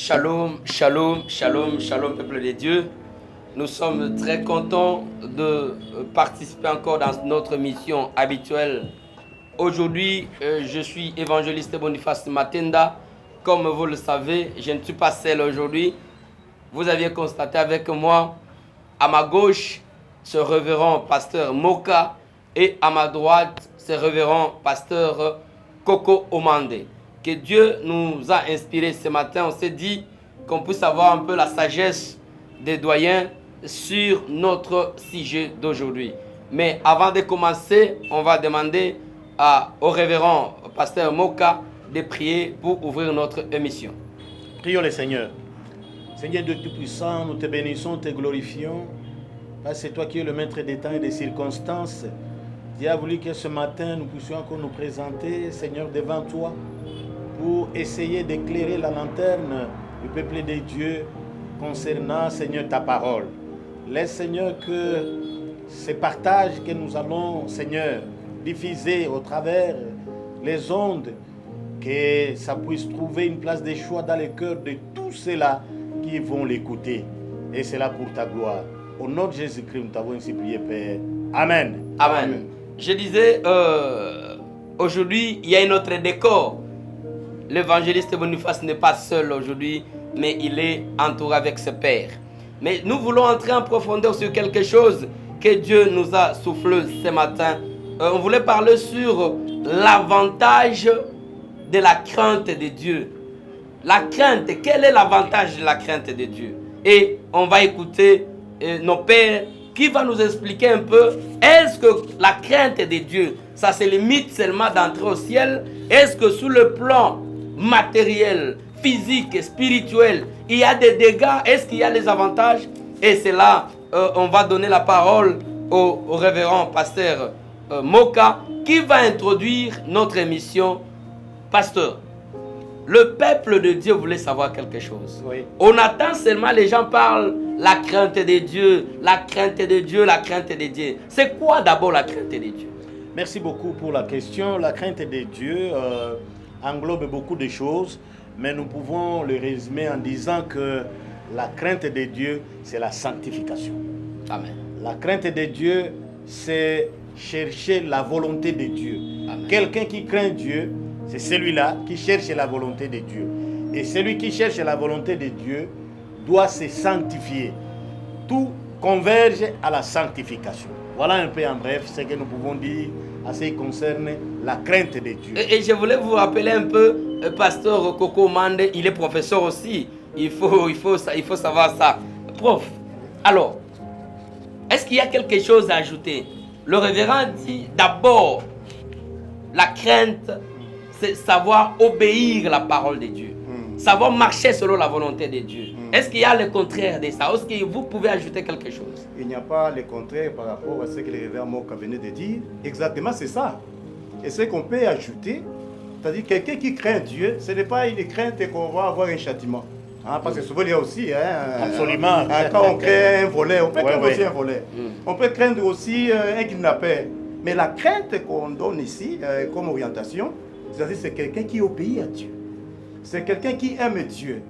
Shalom, shalom, shalom, shalom, peuple de Dieu. Nous sommes très contents de participer encore dans notre mission habituelle. Aujourd'hui, je suis évangéliste Boniface Matenda. Comme vous le savez, je ne suis pas seul aujourd'hui. Vous aviez constaté avec moi, à ma gauche, ce révérend pasteur Moka et à ma droite, ce révérend pasteur Coco Omande. Que Dieu nous a inspiré ce matin. On s'est dit qu'on puisse avoir un peu la sagesse des doyens sur notre sujet d'aujourd'hui. Mais avant de commencer, on va demander au révérend pasteur Moka de prier pour ouvrir notre émission. Prions le Seigneur. Seigneur Dieu Tout-Puissant, nous te bénissons, te glorifions. Parce que c'est toi qui es le maître des temps et des circonstances. Dieu a voulu que ce matin, nous puissions encore nous présenter, Seigneur, devant toi, pour essayer d'éclairer la lanterne du peuple de Dieu concernant, Seigneur, ta parole. Laisse, Seigneur, que ces partages que nous allons, Seigneur, diffuser au travers les ondes, que ça puisse trouver une place de choix dans le cœur de tous ceux-là qui vont l'écouter. Et c'est là pour ta gloire. Au nom de Jésus-Christ, nous t'avons ainsi prié, Père. Amen. Amen. Amen. Je disais, aujourd'hui, il y a un autre décor. L'évangéliste Boniface n'est pas seul aujourd'hui, mais il est entouré avec ses pères. Mais nous voulons entrer en profondeur sur quelque chose que Dieu nous a soufflé ce matin. On voulait parler sur l'avantage de la crainte de Dieu. La crainte, quel est l'avantage de la crainte de Dieu? Et on va écouter nos pères qui va nous expliquer un peu, est-ce que la crainte de Dieu, ça se limite seulement d'entrer au ciel? Est-ce que sur le plan matériel, physique, spirituel, il y a des dégâts? Est-ce qu'il y a des avantages? Et c'est là, on va donner la parole au révérend pasteur Moka qui va introduire notre émission. Pasteur, le peuple de Dieu voulait savoir quelque chose. Oui. On attend seulement, les gens parlent la crainte de Dieu, la crainte de Dieu, la crainte de Dieu. C'est quoi d'abord la crainte de Dieu? Merci beaucoup pour la question. La crainte de Dieu englobe beaucoup de choses, mais nous pouvons le résumer en disant que la crainte de Dieu, c'est la sanctification. Amen. La crainte de Dieu, c'est chercher la volonté de Dieu. Amen. Quelqu'un qui craint Dieu, c'est celui-là qui cherche la volonté de Dieu. Et celui qui cherche la volonté de Dieu doit se sanctifier. Tout converge à la sanctification. Voilà un peu en bref ce que nous pouvons dire à ce qui concerne la crainte de Dieu. Et je voulais vous rappeler un peu, pasteur Coco Mande, il est professeur aussi. Il faut savoir ça. Prof, alors, est-ce qu'il y a quelque chose à ajouter? Le révérend dit d'abord, la crainte, c'est savoir obéir à la parole de Dieu. Savoir marcher selon la volonté de Dieu. Est-ce qu'il y a le contraire de ça? Est-ce que vous pouvez ajouter quelque chose? Il n'y a pas le contraire par rapport à ce que le révérend Moka venait de dire. Exactement, c'est ça. Et ce qu'on peut ajouter, c'est-à-dire quelqu'un qui craint Dieu, ce n'est pas une crainte qu'on va avoir un châtiment. Hein, parce que souvent il y a aussi, Absolument. quand on craint un volet, on peut craindre Ouais. aussi un volet. On peut craindre aussi un kidnappeur. Mais la crainte qu'on donne ici comme orientation, c'est-à-dire c'est quelqu'un qui obéit à Dieu. C'est quelqu'un qui aime Dieu.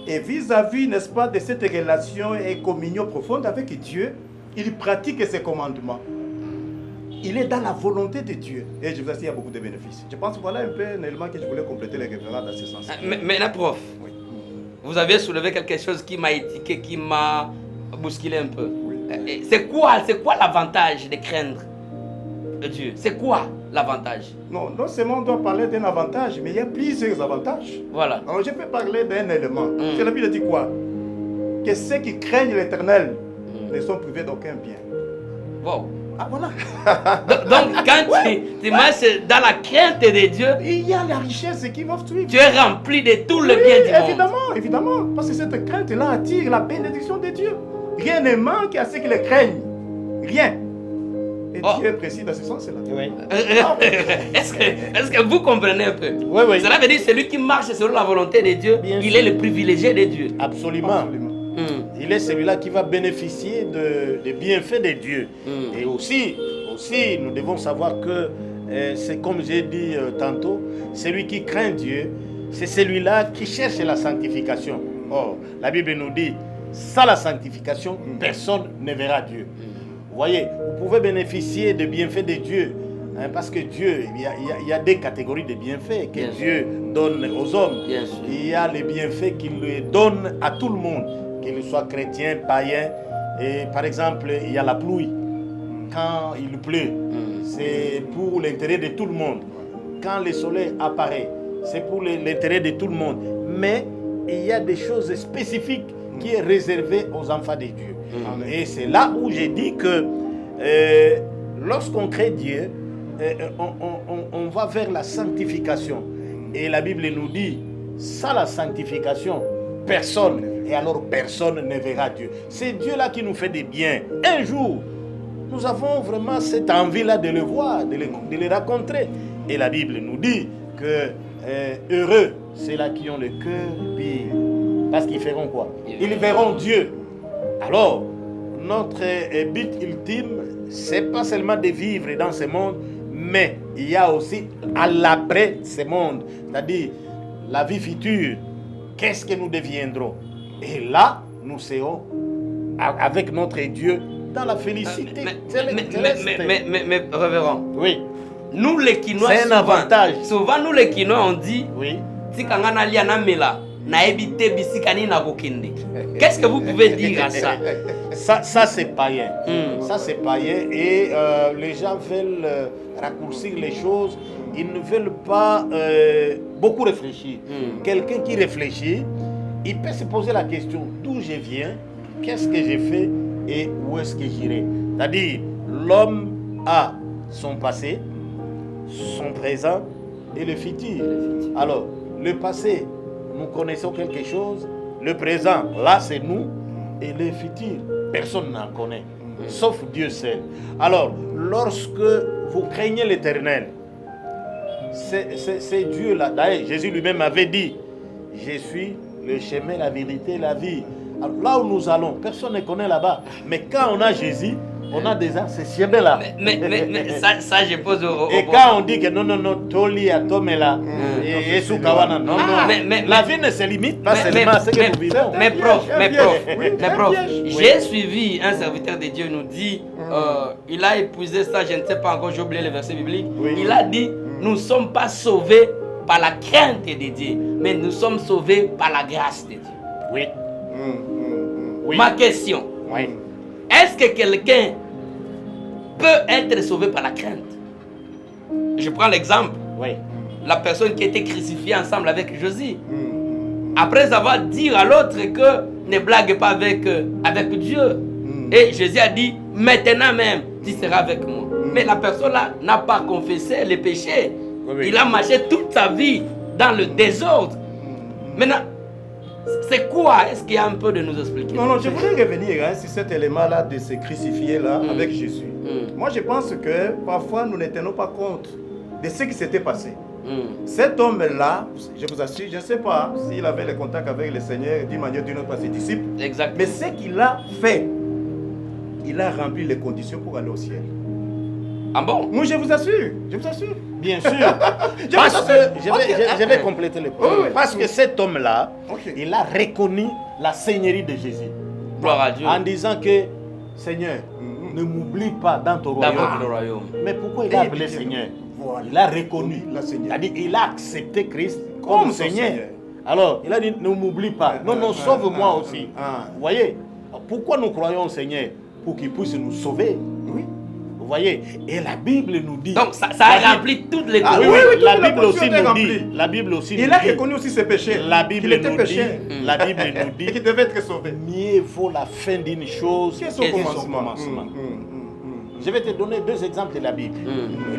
Et vis-à-vis, n'est-ce pas, de cette relation et communion profonde avec Dieu, il pratique ses commandements. Il est dans la volonté de Dieu. Et je vous assure, il y a beaucoup de bénéfices. Je pense que voilà un peu un élément que je voulais compléter les référents dans ce sens. Maintenant, prof, Oui. vous avez soulevé quelque chose qui m'a étiqué, qui m'a bousculé un peu. Oui. C'est quoi l'avantage de craindre Dieu? C'est quoi l'avantage? Non, non seulement on doit parler d'un avantage, mais il y a plusieurs avantages. Voilà. Alors je peux parler d'un élément. C'est la Bible dit quoi? Que ceux qui craignent l'Éternel ne sont privés d'aucun bien. Wow. Ah voilà. Donc, quand tu marches dans la crainte de Dieu, Il y a la richesse qui va suivre. tu es rempli de tout le Oui, bien du monde. évidemment, évidemment. Parce que cette crainte-là attire la bénédiction de Dieu. Rien ne manque à ceux qui le craignent. Rien. Et Oh. Dieu est précis dans ce sens-là. Oui. Est-ce que vous comprenez un peu? Oui, oui. Cela veut dire celui qui marche selon la volonté de Dieu, Bien il sûr. est le privilégié de Dieu. Absolument. Absolument. Il est celui-là qui va bénéficier des bienfaits de Dieu. Et aussi, nous devons savoir que c'est comme j'ai dit tantôt, celui qui craint Dieu, c'est celui-là qui cherche la sanctification. Or, la Bible nous dit, sans la sanctification, personne ne verra Dieu. Vous voyez, vous pouvez bénéficier des bienfaits de Dieu. Parce que Dieu, il y a des catégories de bienfaits que Dieu donne aux hommes. Il y a les bienfaits qu'il donne à tout le monde, qu'ils soient chrétiens, païens. Et par exemple, il y a la pluie. Quand il pleut, c'est pour l'intérêt de tout le monde. Quand le soleil apparaît, c'est pour l'intérêt de tout le monde. Mais il y a des choses spécifiques qui sont réservées aux enfants de Dieu. Et c'est là où j'ai dit que lorsqu'on crée Dieu, on va vers la sanctification. Et la Bible nous dit, sans la sanctification, personne, et alors personne ne verra Dieu. C'est Dieu-là qui nous fait des biens. Un jour, nous avons vraiment cette envie-là de le voir, de le rencontrer. Et la Bible nous dit que heureux, ceux-là qui ont le cœur pur. Parce qu'ils feront quoi? Ils verront Dieu. Alors, notre but ultime, c'est pas seulement de vivre dans ce monde, mais il y a aussi à l'après ce monde, c'est-à-dire la vie future. Qu'est-ce que nous deviendrons? Et là, nous serons avec notre Dieu dans la félicité. Mais révérend, oui. Nous les Quinois, c'est un avantage. Souvent nous les Quinois on dit, oui. Qu'est-ce que vous pouvez dire à ça? Ça c'est païen. Ça c'est païen et les gens veulent raccourcir les choses. Ils ne veulent pas beaucoup réfléchir. Quelqu'un qui réfléchit, il peut se poser la question d'où je viens, qu'est-ce que j'ai fait et où est-ce que j'irai. C'est-à-dire, l'homme a son passé, son présent et le futur. Alors, le passé, nous connaissons quelque chose. Le présent, là, c'est nous. Et le futur, personne n'en connaît. Sauf Dieu seul. Alors, lorsque vous craignez l'Éternel, c'est Dieu-là. D'ailleurs, Jésus lui-même avait dit, je suis le chemin, la vérité, la vie. Alors, là où nous allons, personne ne connaît là-bas. Mais quand on a Jésus, on a déjà ce chemin-là. Mais ça, je pose au... Et quand on dit que non, Toli à Tomela, et Soukawana, non. La vie ne se limite pas seulement à ce que nous vivons. Mais prof, j'ai suivi un serviteur de Dieu, nous dit, il a épousé ça, je ne sais pas encore, j'ai oublié le verset biblique. Il a dit, nous ne sommes pas sauvés par la crainte de Dieu, mais nous sommes sauvés par la grâce de Dieu. Oui. Ma question, est-ce que quelqu'un peut être sauvé par la crainte? Je prends l'exemple. La personne qui a été crucifiée ensemble avec Jésus. Après avoir dit à l'autre que ne blague pas avec Dieu. Et Jésus a dit, maintenant même, tu seras avec moi. Mais la personne là n'a pas confessé les péchés. Il a marché toute sa vie dans le désordre. Maintenant, c'est quoi? Est-ce qu'il y a un peu de nous expliquer? Non, je voudrais revenir sur cet élément-là de se crucifier là avec Jésus. Moi, je pense que parfois, nous ne tenons pas compte de ce qui s'était passé. Cet homme-là, je vous assure, je ne sais pas s'il avait le contact avec le Seigneur d'une manière ou d'une autre par ses disciples. Exact. Mais ce qu'il a fait, il a rempli les conditions pour aller au ciel. Ah bon? Moi, je vous assure. Bien sûr. Je vais compléter le point. Parce que cet homme-là, il a reconnu la seigneurie de Jésus. Gloire à Dieu. En disant que, Seigneur, ne m'oublie pas dans ton royaume. Mais pourquoi il a appelé Seigneur? Il a reconnu. C'est-à-dire, il a accepté Christ comme Seigneur. Alors, il a dit, ne m'oublie pas. Non, sauve-moi aussi. Vous voyez? Pourquoi nous croyons au Seigneur? Pour qu'il puisse nous sauver. Oui. Vous voyez? Et la Bible nous dit... Donc, ça a rempli toutes les conditions. La Bible aussi nous dit... La Bible aussi nous dit... Il a reconnu aussi ses péchés. La Bible nous dit... La Bible nous dit... qu'il devait être sauvé. Mieux vaut la fin d'une chose que son commencement. Je vais te donner deux exemples de la Bible.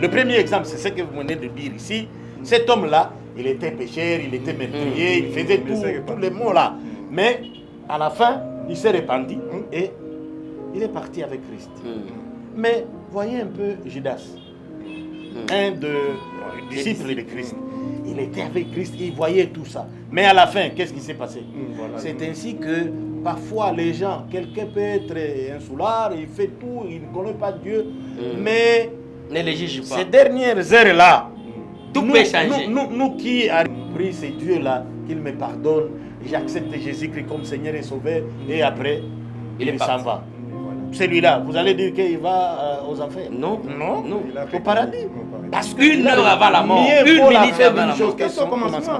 Le premier exemple, c'est ce que vous venez de dire ici. Cet homme-là, il était pécheur, il était meurtrier, il faisait tous les mots là. Mais à la fin, il s'est repenti et il est parti avec Christ. Mais voyez un peu Judas, un des disciples de Christ. Il était avec Christ, il voyait tout ça. Mais à la fin, qu'est-ce qui s'est passé? C'est ainsi que parfois les gens, quelqu'un peut être un soulard, il fait tout, il ne connaît pas Dieu, mais ne les juge pas. Ces dernières heures-là, tout peut changer. Nous qui avons pris ces dieux-là, qu'il me pardonne, j'accepte Jésus-Christ comme Seigneur et Sauveur, et après, il s'en va. Celui-là, vous allez dire qu'il va aux enfers? Non. Non, Non. au paradis. Parce que Une heure avant la mort, mieux une vaut la minute faire avant la d'une chose mort. que son commencement.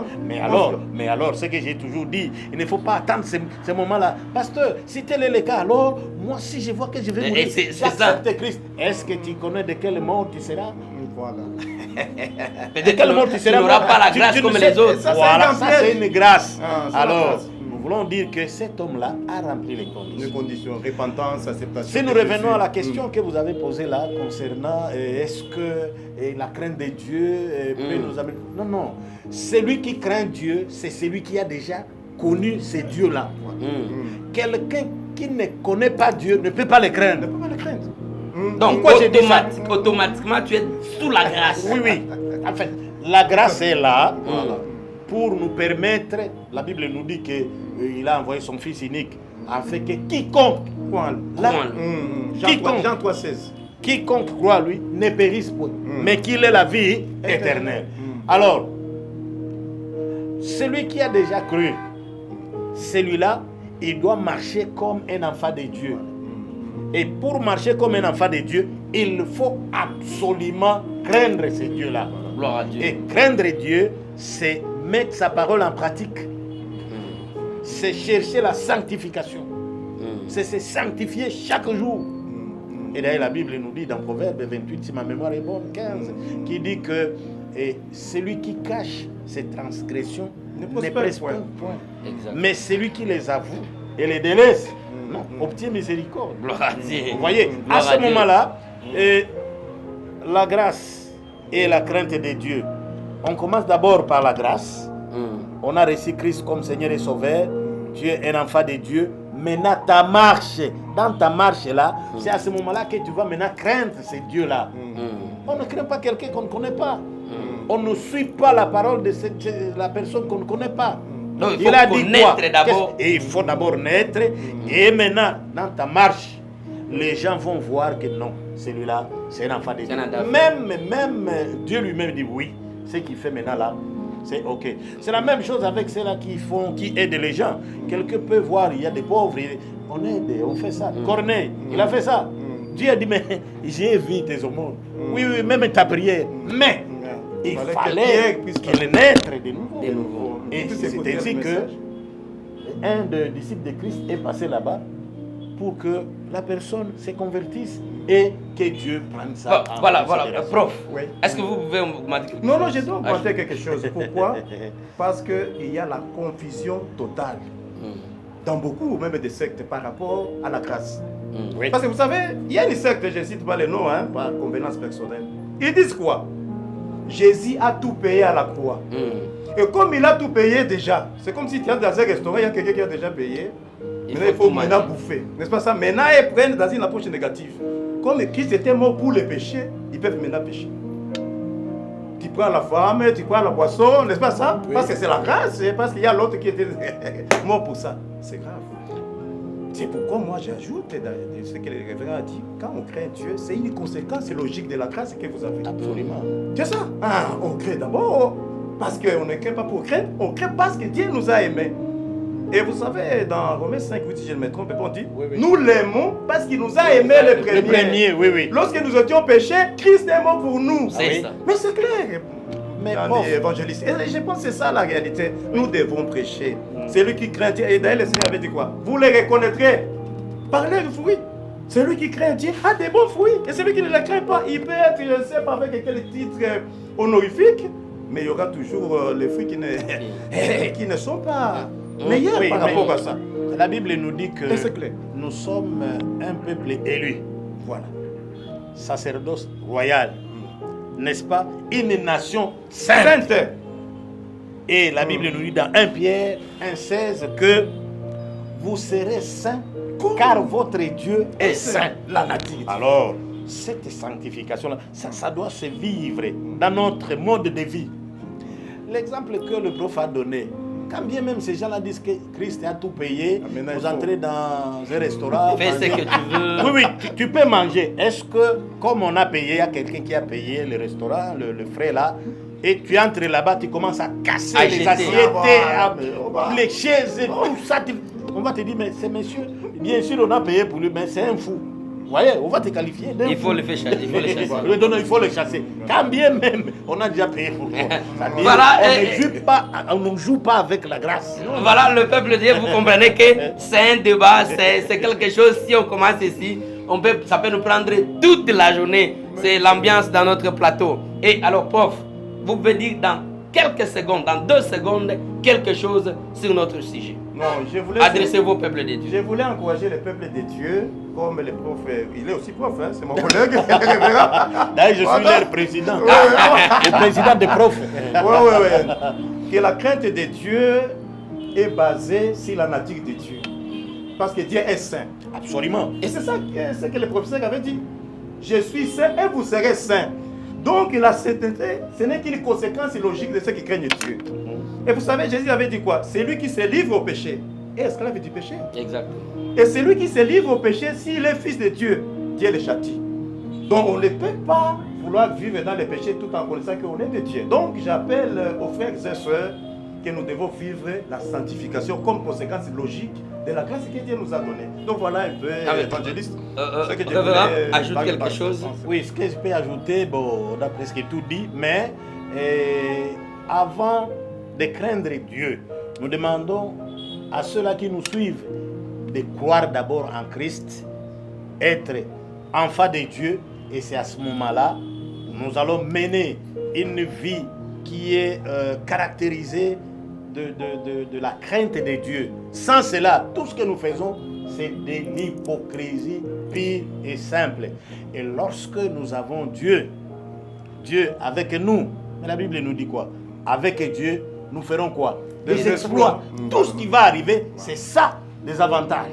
Mais alors, ce que j'ai toujours dit, il ne faut pas attendre ces moments-là. Pasteur, si tel est le cas, alors, moi, si je vois que je vais mourir, j'accepte Christ. Est-ce que tu connais de quelle mort tu seras? Voilà. Peut-être que tu n'auras pas la grâce comme les autres. Voilà, ça c'est une grâce. Ah, Alors, nous voulons dire que cet homme-là a rempli les conditions. Les conditions, repentance, acceptation. Si nous revenons à la question que vous avez posée là concernant est-ce que la crainte de Dieu peut nous amener... Non, non. Celui qui craint Dieu, c'est celui qui a déjà connu ces dieux-là. Quelqu'un qui ne connaît pas Dieu ne peut pas le craindre. Ne peut pas le craindre. Donc, Pourquoi j'ai dit ça? automatiquement, tu es sous la grâce. Oui, oui. En fait, la grâce est là pour nous permettre, la Bible nous dit qu'il a envoyé son Fils unique, afin que quiconque, Jean 3,16. quiconque croit à lui ne périsse point, mais qu'il ait la vie éternelle. Alors, celui qui a déjà cru, celui-là, il doit marcher comme un enfant de Dieu. Et pour marcher comme un enfant de Dieu, il faut absolument craindre ce Dieu-là. Gloire à Dieu. Et craindre Dieu, c'est mettre sa parole en pratique. C'est chercher la sanctification. C'est se sanctifier chaque jour. Et d'ailleurs, la Bible nous dit dans Proverbe 28, si ma mémoire est bonne, 15, qui dit que celui qui cache ses transgressions ne presse point. Exact. Mais celui qui les avoue et les délaisse, non, obtient miséricorde. Gloire à Dieu. Vous voyez, Gloire à ce moment-là, la grâce et la crainte de Dieu, on commence d'abord par la grâce. On a reçu Christ comme Seigneur et Sauveur. Tu es un enfant de Dieu. Maintenant, ta marche, dans ta marche-là, c'est à ce moment-là que tu vas maintenant craindre ces dieux-là. On ne craint pas quelqu'un qu'on ne connaît pas. On ne suit pas la parole de la personne qu'on ne connaît pas. Donc, il faut connaître d'abord. Et il faut d'abord naître. Et maintenant, dans ta marche, les gens vont voir que non, celui-là, c'est un enfant de Dieu. Même Dieu lui-même dit oui. Ce qu'il fait maintenant là, c'est ok. C'est la même chose avec ceux-là qui aident les gens. Quelqu'un peut voir, il y a des pauvres, on aide, on fait ça. Corneille, il a fait ça. Dieu a dit, mais j'ai vu tes aumônes. Oui, oui, même ta prière. Mais il fallait qu'il naisse de nouveau. Et c'est ainsi que un des disciples de Christ est passé là-bas pour que la personne se convertisse et que Dieu prenne ça. Voilà, prof. Oui. Est-ce que vous pouvez m'augmenter quelque chose? Non, je dois augmenter quelque chose. Pourquoi? Parce qu'il y a la confusion totale dans beaucoup, même des sectes, par rapport à la grâce. Oui. Parce que vous savez, il y a une secte, je ne cite pas les noms, par convenance personnelle. Ils disent quoi? Jésus a tout payé à la croix. Et comme il a tout payé déjà, c'est comme si tu es dans un restaurant, il y a quelqu'un qui a déjà payé. Maintenant, il faut maintenant bouffer. N'est-ce pas ça? Maintenant, ils prennent dans une approche négative. Comme Christ était mort pour les péchés, ils peuvent maintenant pécher. Tu prends la femme, tu prends la boisson, n'est-ce pas ça? Oui. Parce que c'est la grâce, parce qu'il y a l'autre qui était mort pour ça. C'est grave. C'est pourquoi moi j'ajoute ce que le révérend a dit. Quand on craint Dieu, c'est une conséquence logique de la grâce que vous avez. Absolument. C'est ça. On craint d'abord parce qu'on ne craint pas pour craindre, on craint parce que Dieu nous a aimés. Et vous savez, dans Romains 5, si je ne me trompe pas, on dit, nous l'aimons parce qu'il nous a aimés le premier. Le premier, oui, oui. Lorsque nous étions péchés, Christ est mort pour nous. C'est ça. Mais c'est clair. Mais dans les évangélistes. Et je pense que c'est ça la réalité. Nous devons prêcher. Celui qui craint Dieu, et d'ailleurs le Seigneur avait dit quoi? Vous les reconnaîtrez par leurs fruits. Celui qui craint Dieu a des bons fruits. Et celui qui ne les craint pas, il peut être, je ne sais pas avec quel titre honorifique, mais il y aura toujours les fruits qui ne sont pas meilleurs par rapport à ça. La Bible nous dit que clair. Nous sommes un peuple élu. Voilà. Sacerdoce royal. N'est-ce pas? Une nation sainte. Et la Bible nous dit dans 1 Pierre 1,16 que vous serez saints car votre Dieu est saint. La nature. Alors, cette sanctification-là, ça doit se vivre dans notre mode de vie. L'exemple que le prophète a donné, quand bien même ces gens-là disent que Christ a tout payé, vous entrez dans un restaurant. Fais ce que tu veux. Oui, tu peux manger. Est-ce que, comme on a payé, il y a quelqu'un qui a payé le restaurant, le frais là, Et tu entres là-bas, tu commences à casser À les jeter. assiettes, On va. les chaises, tout ça. On va te dire, mais c'est monsieur, bien sûr on a payé pour lui, mais c'est un fou. Vous voyez, on va te qualifier d'un Il faut fou. le faire chasser. Il faut le chasser. Oui, donc, il faut le chasser. Quand bien même, on a déjà payé pour toi. C'est-à-dire, Voilà, on ne joue pas avec la grâce. Voilà, le peuple de Dieu, vous comprenez que c'est un débat, c'est quelque chose, si on commence ici, ça peut nous prendre toute la journée. C'est l'ambiance dans notre plateau. Et alors, prof, vous pouvez dire dans quelques secondes, dans 2 secondes, quelque chose sur notre sujet. Non, je voulais... Adressez-vous au peuple de Dieu. Je voulais encourager le peuple de Dieu, comme le prof, il est aussi prof, hein, c'est mon collègue, révérend. D'ailleurs, je suis leur président. Le président des profs. Oui. Que la crainte de Dieu est basée sur la nature de Dieu. Parce que Dieu est saint. Absolument. Et c'est ça ce que le professeur avait dit. Je suis saint et vous serez saint. Donc la sainteté, ce n'est qu'une conséquence logique de ceux qui craignent Dieu. Et vous savez, Jésus avait dit quoi? C'est lui qui se livre au péché est esclave du péché. Exactement. Et celui qui se livre au péché, s'il est fils de Dieu, Dieu le châtie. Donc on ne peut pas vouloir vivre dans le péché tout en connaissant qu'on est de Dieu. Donc j'appelle aux frères et sœurs que nous devons vivre la sanctification comme conséquence logique de la grâce que Dieu nous a donnée. Donc voilà un peu, évangéliste. Ce que je voulais ajoute quelque chose. Oui, ce que je peux ajouter, bon, on a presque tout dit, mais avant de craindre Dieu, nous demandons à ceux-là qui nous suivent de croire d'abord en Christ, être enfants de Dieu, et c'est à ce moment-là nous allons mener une vie qui est caractérisée de la crainte de Dieu. Sans cela, tout ce que nous faisons, c'est de l'hypocrisie pure et simple. Et lorsque nous avons Dieu avec nous, mais la Bible nous dit quoi? Avec Dieu, nous ferons quoi? Des exploits. Tout ce qui va arriver, c'est ça, des avantages.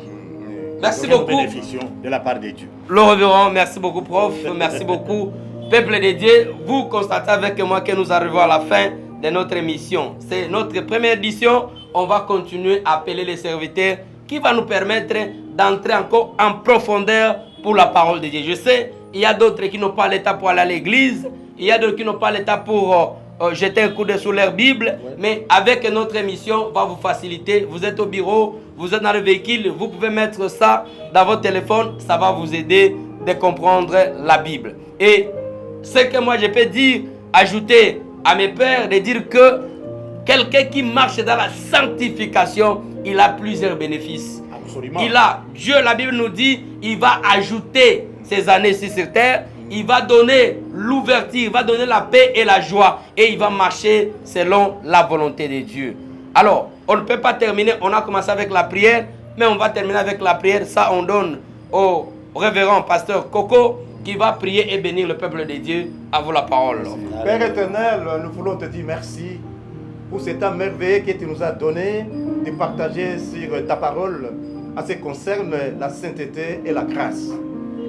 Merci Nous beaucoup. bénéficions de la part de Dieu. Le révérend, merci beaucoup, prof. Merci beaucoup. Peuple de Dieu, vous constatez avec moi que nous arrivons à la fin de notre émission. C'est notre première édition. On va continuer à appeler les serviteurs qui va nous permettre d'entrer encore en profondeur pour la parole de Dieu. Je sais, il y a d'autres qui n'ont pas l'état pour aller à l'église. Il y a d'autres qui n'ont pas l'état pour jeter un coup d'œil sur leur Bible. Mais avec notre émission, va vous faciliter. Vous êtes au bureau, vous êtes dans le véhicule, vous pouvez mettre ça dans votre téléphone. Ça va vous aider de comprendre la Bible. Et ce que moi je peux dire, ajouter à mes pères, de dire que quelqu'un qui marche dans la sanctification, il a plusieurs bénéfices. Absolument. Dieu, la Bible nous dit, il va ajouter ses années ici sur terre. Il va donner l'ouverture, il va donner la paix et la joie. Et il va marcher selon la volonté de Dieu. Alors, on ne peut pas terminer, on a commencé avec la prière, mais on va terminer avec la prière. Ça, on donne au révérend pasteur Coco qui va prier et bénir le peuple de Dieu. À vous la parole. Père éternel, nous voulons te dire merci pour ce temps merveilleux que tu nous as donné de partager sur ta parole en ce qui concerne la sainteté et la grâce.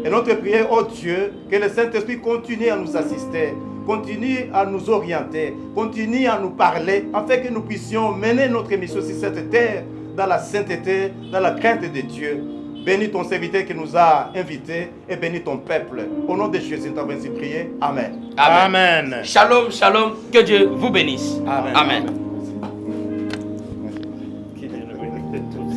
Et notre prière, oh Dieu, que le Saint-Esprit continue à nous assister, continue à nous orienter, continue à nous parler, afin que nous puissions mener notre mission sur cette terre dans la sainteté, dans la crainte de Dieu. Bénis ton serviteur qui nous a invités et bénis ton peuple. Au nom de Jésus, nous t'avons ainsi prié. Amen. Amen. Shalom, shalom. Que Dieu vous bénisse. Amen. Amen.